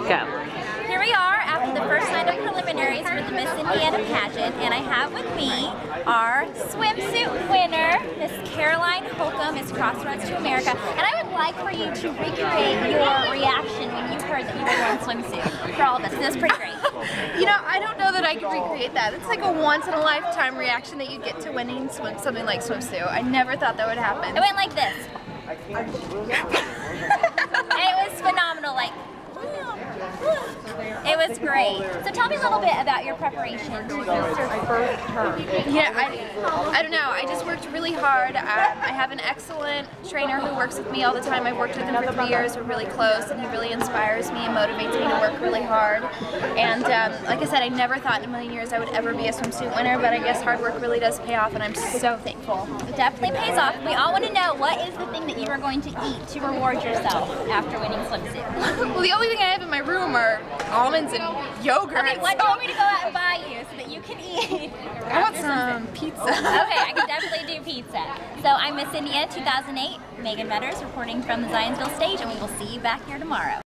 Go. Here we are after the first night of preliminaries for the Miss Indiana pageant, and I have with me our swimsuit winner, Miss Caroline Holcomb, Miss Crossroads to America. And I would like for you to recreate your reaction when you heard that you were wearing a swimsuit for all of us. This is pretty great. You know, I don't know that I could recreate that. It's like a once-in-a-lifetime reaction that you get to winning something like swimsuit. I never thought that would happen. It went like this. And it was phenomenal, like, it was great. So tell me a little bit about your preparation to your first term. Yeah, I don't know. I just worked really hard. I have an excellent trainer who works with me all the time. I've worked with him for 3 years. We're really close, and he really inspires me and motivates me to work really hard. And like I said, I never thought in a million years I would ever be a swimsuit winner, but I guess hard work really does pay off, and I'm so thankful. It definitely pays off. We all want to know, what is the thing that you are going to eat to reward yourself after winning swimsuit? Well, the only thing I have in my room are almonds and yogurt. Okay, what do you want me to go out and buy you so that you can eat? I want some pizza. Okay, I can definitely do pizza. So I'm Miss Indiana 2008, Megan Metters, reporting from the Zionsville stage, and we will see you back here tomorrow.